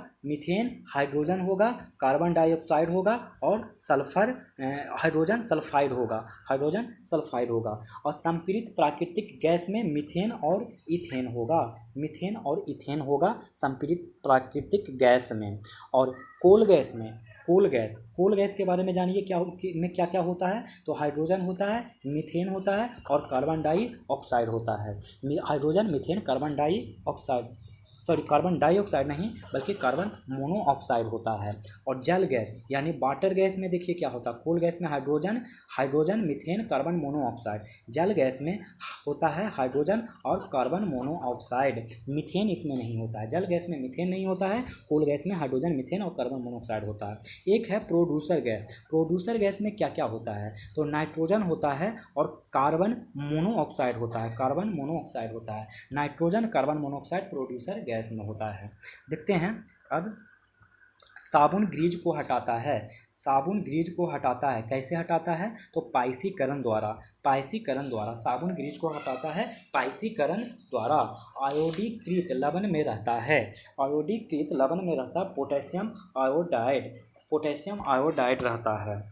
हाइड्रोजन होगा, कार्बन डाइऑक्साइड होगा और हाइड्रोजन सल्फाइड होगा। और संपीड़ित प्राकृतिक गैस में मीथेन और इथेन होगा संपीड़ित प्राकृतिक गैस में। और कोल गैस के बारे में जानिए क्या क्या होता है? तो हाइड्रोजन होता है, मीथेन होता है और कार्बन डाइऑक्साइड होता है। हाइड्रोजन, मीथेन, कार्बन डाइऑक्साइड नहीं बल्कि कार्बन मोनोऑक्साइड होता है। और जल गैस यानी वाटर गैस में देखिए क्या होता है? कोल गैस में हाइड्रोजन, मीथेन, कार्बन मोनोऑक्साइड। जल गैस में होता है हाइड्रोजन और कार्बन मोनोऑक्साइड। मीथेन इसमें नहीं होता है। जल गैस में मीथेन नहीं होता है। कोल गैस में हाइड्रोजन, मीथेन और कार्बन मोनोऑक्साइड होता है। एक है प्रोड्यूसर गैस में क्या क्या होता है? तो नाइट्रोजन होता है और कार्बन मोनोऑक्साइड होता है। Nitrogen, carbon monoxide producer gas में होता है। देखते हैं अब साबुन ग्रीज को हटाता है। कैसे हटाता है? तो पाइसीकरण द्वारा साबुन ग्रीज को हटाता है पाइसीकरण द्वारा। आयोडीकृत लवण में रहता है पोटेशियम आयोडाइड रहता है।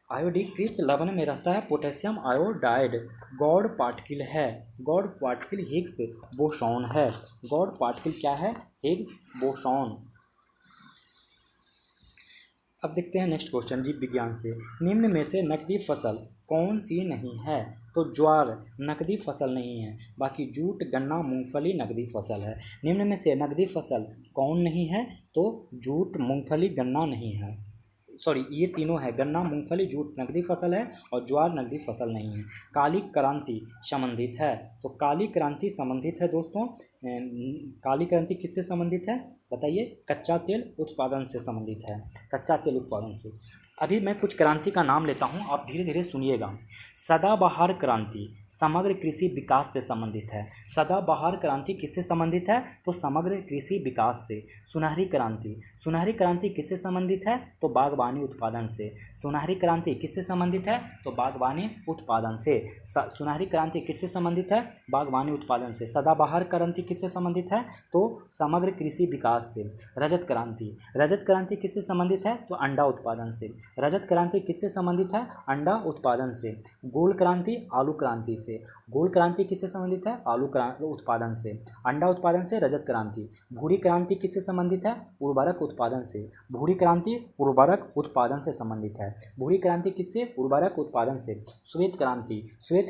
आयोडीकृत लवण में रहता है potassium iodide. God particle Higgs boson है। गॉड पार्टिकल क्या है? Higgs boson. अब देखते हैं नेक्स्ट क्वेश्चन जीव विज्ञान से। निम्न में से नकदी फसल कौन सी नहीं है? तो ज्वार नकदी फसल नहीं है, बाकी जूट, गन्ना, मूंगफली नकदी फसल है। निम्न में से नकदी फसल कौन नहीं है? तो जूट, मूंगफली, गन्ना नहीं है। ये तीनों है, गन्ना, मूंगफली, जूट नकदी फसल है और ज्वार नकदी फसल नहीं है। काली क्रांति संबंधित है। तो काली क्रांति संबंधित है दोस्तों। काली क्रांति किससे संबंधित है बताइए? कच्चा तेल उत्पादन से संबंधित है। कच्चा तेल उत्पादन से। अभी मैं कुछ क्रांति का नाम लेता हूँ, आप धीरे धीरे सुनिएगा। सदाबहार क्रांति समग्र कृषि विकास से संबंधित है। सदाबहार क्रांति किससे संबंधित है? तो समग्र कृषि विकास से। सुनहरी क्रांति किससे संबंधित है? तो बागवानी उत्पादन से। सुनहरी क्रांति किससे संबंधित है? तो बागवानी उत्पादन से। सुनहरी क्रांति किससे संबंधित है? बागवानी उत्पादन से। सदाबहार क्रांति किससे संबंधित है? तो समग्र कृषि विकास से। रजत क्रांति किससे संबंधित है? तो अंडा उत्पादन से। रजत क्रांति किससे संबंधित है? अंडा उत्पादन से। गोल क्रांति आलू क्रांति से। गोल क्रांति किससे संबंधित है? आलू उत्पादन से। अंडा उत्पादन से रजत क्रांति। भूरी क्रांति किससे संबंधित है? उर्वरक उत्पादन से। भूरी क्रांति उर्वरक उत्पादन से संबंधित है। भूरी क्रांति किससे? उर्वरक उत्पादन से। श्वेत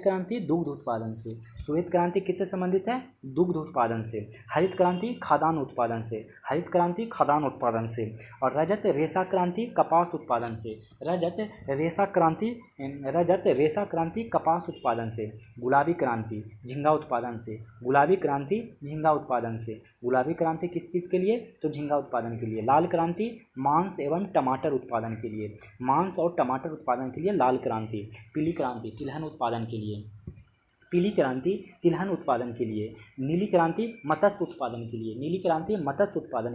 क्रांति दुग्ध उत्पादन से। श्वेत क्रांति किससे संबंधित है? दुग्ध उत्पादन से। हरित क्रांति खाद्यान्न उत्पादन से। हरित क्रांति खाद्यान्न उत्पादन से। और रजत रेशा क्रांति कपास उत्पादन से। रजत रेशा क्रांति कपास उत्पादन से। गुलाबी क्रांति झींगा उत्पादन से। गुलाबी क्रांति किस चीज़ के लिए? तो झींगा उत्पादन के लिए। लाल क्रांति मांस एवं टमाटर उत्पादन के लिए। मांस और टमाटर उत्पादन के लिए लाल क्रांति। पीली क्रांति तिलहन उत्पादन के लिए। पीली क्रांति तिलहन उत्पादन के लिए। नीली क्रांति मत्स्य उत्पादन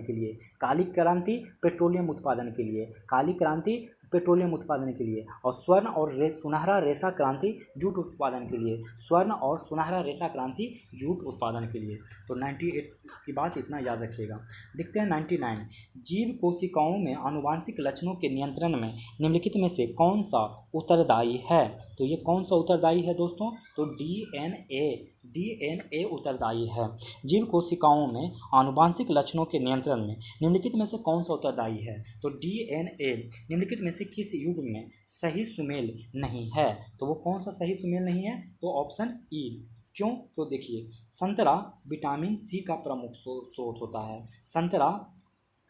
के लिए। काली क्रांति पेट्रोलियम उत्पादन के लिए। काली क्रांति पेट्रोलियम उत्पादन के लिए, और स्वर्ण और सुनहरा रेशा क्रांति जूट उत्पादन के लिए, स्वर्ण और सुनहरा रेशा क्रांति जूट उत्पादन के लिए। तो 98 की बात इतना याद रखिएगा। देखते हैं 99, जीव कोशिकाओं में आनुवांशिक लक्षणों के नियंत्रण में निम्नलिखित में से कौन सा उत्तरदायी है। तो ये कौन सा उत्तरदायी है दोस्तों, तो डीएनए उत्तरदायी है। जीव कोशिकाओं में आनुवांशिक लक्षणों के नियंत्रण में निम्नलिखित में से कौन सा उत्तरदायी है, तो डीएनए निम्नलिखित में से किस युग में सही सुमेल नहीं है। तो वो कौन सा सही सुमेल नहीं है, तो ऑप्शन ई। क्यों, तो देखिए संतरा विटामिन सी का प्रमुख स्रोत होता है।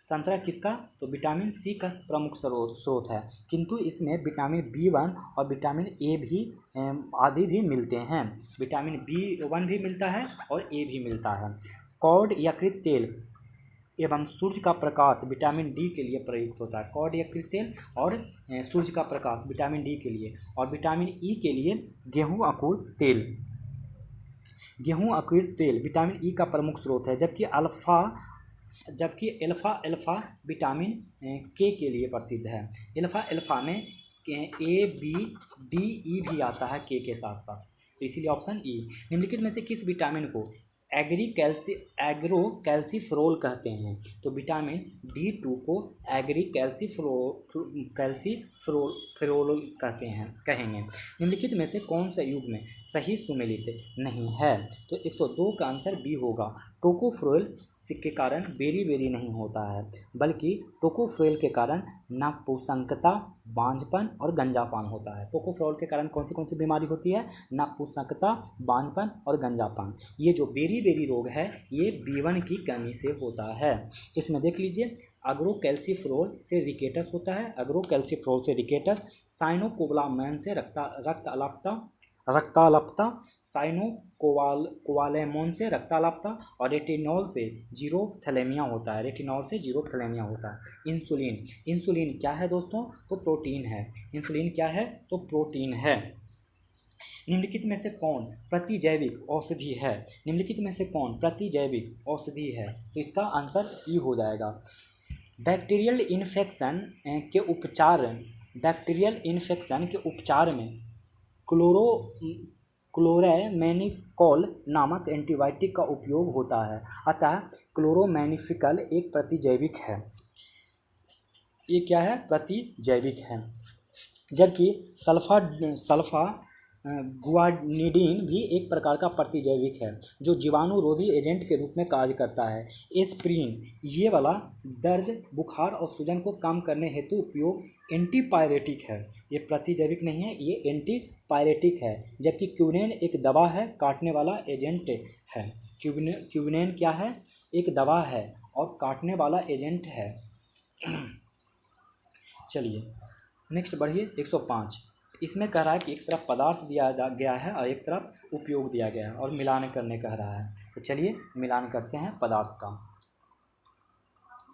संतरा किसका, तो विटामिन सी का प्रमुख स्रोत है, किंतु इसमें विटामिन B1 और विटामिन ए भी आदि भी मिलते हैं। विटामिन B1 भी मिलता है और ए भी मिलता है। कॉड यकृत तेल एवं सूर्य का प्रकाश विटामिन डी के लिए प्रयुक्त होता है। कॉड यकृत तेल और सूर्य का प्रकाश विटामिन डी के लिए, और विटामिन ई के लिए गेहूँ अंकुर तेल विटामिन ई का प्रमुख स्रोत है। जबकि अल्फा विटामिन के लिए प्रसिद्ध है। अल्फा में ए बी डी ई भी आता है के साथ साथ, तो इसीलिए ऑप्शन ई। निम्नलिखित में से किस विटामिन को एग्रो कैल्सीफेरोल कहते हैं, तो विटामिन D2 को कैल्सीफेरोल कहेंगे। निम्नलिखित में से कौन सा युग में सही सुमेलित नहीं है, तो 102 का आंसर बी होगा। टोकोफेरोल के कारण बेरी नहीं होता है, बल्कि टोकोफेरोल के कारण नपुंसकता, बांझपन और गंजापन होता है। टोकोफेरोल के कारण कौन सी बीमारी होती है, नपुंसकता, बांझपन और गंजापन। ये जो बेरी रोग है ये B1 की कमी से होता है। इसमें देख लीजिए अग्रोकैल्सीफेरोल से रिकेटस होता है, अग्रोकैल्सीफेरोल से रिकेटस, साइनोकोबालामाइन से रक्ताल्पता, साइनोकोबालेमोन से रक्ताल्पता, और रेटिनॉल से जीरोफ्थैलेमिया होता है। इंसुलिन क्या है दोस्तों, तो प्रोटीन है। इंसुलिन क्या है, तो प्रोटीन है। निम्नलिखित में से कौन प्रतिजैविक औषधि है, तो इसका आंसर ई हो जाएगा। बैक्टीरियल इन्फेक्शन के उपचार में क्लोरामेनिफिकॉल नामक एंटीबायोटिक का उपयोग होता है। अतः क्लोरामेनिफिकॉल एक प्रतिजैविक है। ये क्या है, प्रतिजैविक है। जबकि सल्फा गुआनिडीन भी एक प्रकार का प्रतिजैविक है जो जीवाणुरोधी एजेंट के रूप में कार्य करता है। एस्पिरिन ये वाला दर्द, बुखार और सूजन को कम करने हेतु उपयोग एंटीपायरेटिक है। ये प्रतिजैविक नहीं है, ये एंटीपायरेटिक है। जबकि क्विनेन एक दवा है, काटने वाला एजेंट है। क्विनेन क्या है, एक दवा है और काटने वाला एजेंट है। चलिए नेक्स्ट बढ़िए। 105 इसमें कह रहा है कि एक तरफ पदार्थ दिया गया है और एक तरफ उपयोग दिया गया है और मिलान करने कह रहा है। तो चलिए मिलान करते हैं पदार्थ का।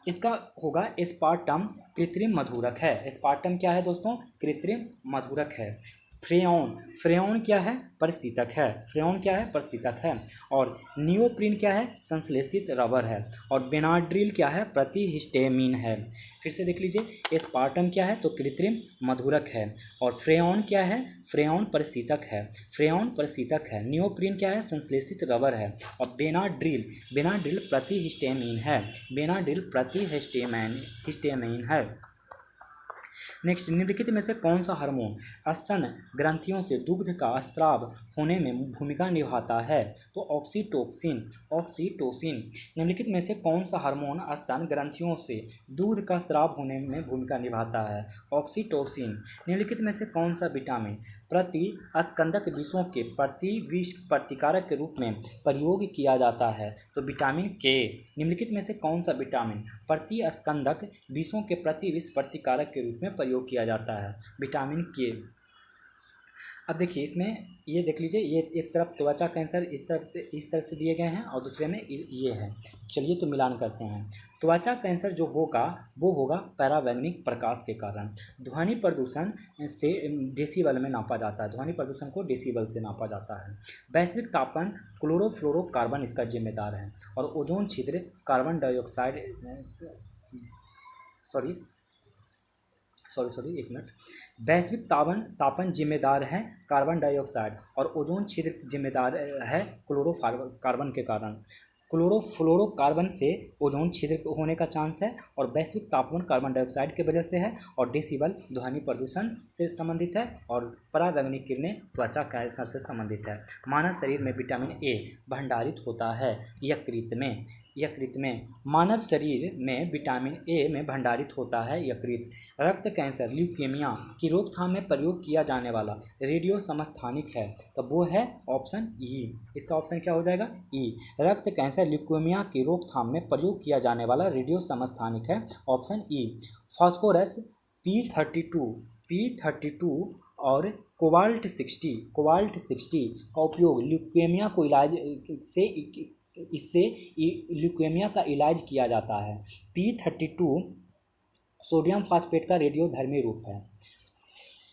इसका होगा एस्पार्टम कृत्रिम मधुरक है। एस्पार्टम क्या है दोस्तों, कृत्रिम मधुरक है। फ्रेऑन क्या है, प्रशीतक है। और नियोप्रीन क्या है, संश्लेषित रबर है। और बेनाड्रिल क्या है, प्रतिहिस्टेमिन है। फिर से देख लीजिए, एस्पार्टम क्या है, तो कृत्रिम मधुरक है। और फ्रेऑन क्या है, फ्रेऑन प्रशीतक है। नियोप्रीन क्या है, संश्लेषित रबर है। और बेनाड्रिल प्रतिहिस्टेमिन है। नेक्स्ट, निम्नलिखित में से कौन सा हार्मोन स्तन ग्रंथियों से दुग्ध का स्राव होने में भूमिका निभाता है, तो ऑक्सीटोसिन। निम्नलिखित में से कौन सा हार्मोन स्तन ग्रंथियों से दूध का स्राव होने में भूमिका निभाता है, ऑक्सीटोसिन। निम्नलिखित में से कौन सा विटामिन प्रतिस्कंदक विषों के प्रतिविष प्रतिकारक के रूप में प्रयोग किया जाता है, तो विटामिन के। निम्नलिखित में से कौन सा विटामिन प्रतिस्कंदक विषों के प्रतिविष प्रतिकारक के रूप में प्रयोग किया जाता है, विटामिन के। अब देखिए इसमें ये देख लीजिए, ये एक तरफ त्वचा कैंसर इस तरह से दिए गए हैं और दूसरे में ये है। चलिए तो मिलान करते हैं। त्वचा कैंसर जो होगा वो होगा पैरावैंगनिक प्रकाश के कारण। ध्वनि प्रदूषण से डेसीबल में नापा जाता है, ध्वनि प्रदूषण को डेसीबल से नापा जाता है। वैश्विक तापमान क्लोरोफ्लोरोकार्बन इसका जिम्मेदार है। और ओजोन छिद्र कार्बन डाइऑक्साइड सॉरी एक मिनट। वैश्विक तापन जिम्मेदार है कार्बन डाइऑक्साइड, और ओजोन छिद्र जिम्मेदार है क्लोरोफ्लोरोकार्बन के कारण। क्लोरोफ्लोरोकार्बन से ओजोन छिद्र होने का चांस है, और वैश्विक तापमान कार्बन डाइऑक्साइड की वजह से है, और डेसिबल ध्वनि प्रदूषण से संबंधित है, और पराबैंगनी किरणें त्वचा कैंसर से संबंधित है। मानव शरीर में विटामिन ए भंडारित होता है यकृत में। मानव शरीर में विटामिन ए में भंडारित होता है यकृत। रक्त कैंसर ल्यूकेमिया की रोकथाम में प्रयोग किया जाने वाला रेडियो समस्थानिक है, तो वो है ऑप्शन ई। इसका ऑप्शन क्या हो जाएगा? ई। रक्त कैंसर ल्यूकेमिया की रोकथाम में प्रयोग किया जाने वाला रेडियो समस्थानिक है, ऑप्शन ई। फास्फोरस P32 और कोबाल्ट 60 का उपयोग ल्यूकेमिया को इलाज से इससे ल्यूकेमिया का इलाज किया जाता है। P32 सोडियम फास्फेट का रेडियोधर्मी रूप है।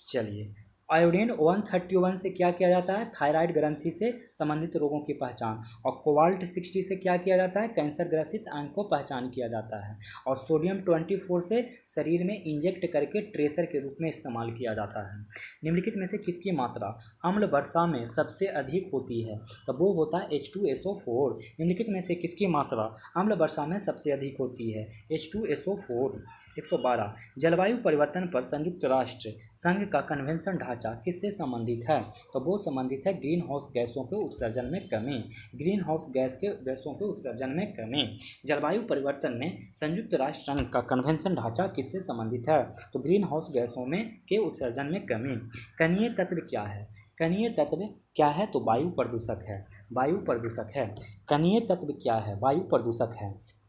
चलिए, आयोडीन 131 से क्या किया जाता है? थायराइड ग्रंथि से संबंधित रोगों की पहचान। और कोबाल्ट 60 से क्या किया जाता है? कैंसर ग्रसित अंग को पहचान किया जाता है। और सोडियम 24 से शरीर में इंजेक्ट करके ट्रेसर के रूप में इस्तेमाल किया जाता है। निम्नलिखित में से किसकी मात्रा अम्ल वर्षा में सबसे अधिक होती है? तो वो होता है H2SO4। निम्नलिखित में से किसकी मात्रा अम्ल वर्षा में सबसे अधिक होती है? H2SO4। 112। जलवायु परिवर्तन पर संयुक्त राष्ट्र संघ का कन्वेंशन ढांचा किससे संबंधित है? तो वो संबंधित है ग्रीन हाउस गैसों के उत्सर्जन में कमी। ग्रीन हाउस गैसों के उत्सर्जन में कमी। जलवायु परिवर्तन में संयुक्त राष्ट्र संघ का कन्वेंशन ढांचा किससे संबंधित है? तो ग्रीन हाउस गैसों में के उत्सर्जन में कमी। कणीय तत्व क्या है? कणीय तत्व क्या है? तो वायु प्रदूषक है। वायु प्रदूषक है। कणीय तत्व क्या है? वायु प्रदूषक है।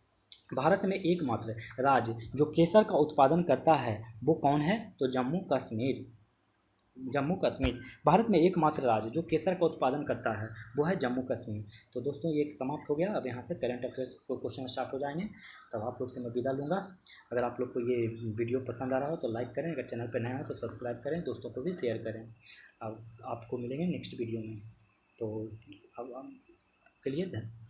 भारत में एकमात्र राज्य जो केसर का उत्पादन करता है वो कौन है? तो जम्मू कश्मीर। जम्मू कश्मीर भारत में एकमात्र राज्य जो केसर का उत्पादन करता है वो है जम्मू कश्मीर। तो दोस्तों ये समाप्त हो गया। अब यहाँ से करंट अफेयर्स को क्वेश्चन स्टार्ट हो जाएंगे, तब आप लोग से मैं विदा लूँगा। अगर आप लोग को ये वीडियो पसंद आ रहा हो तो लाइक करें, अगर चैनल पर नया हो तो सब्सक्राइब करें, दोस्तों को भी शेयर करें। अब आपको मिलेंगे नेक्स्ट वीडियो में। तो अब के लिए धन्यवाद।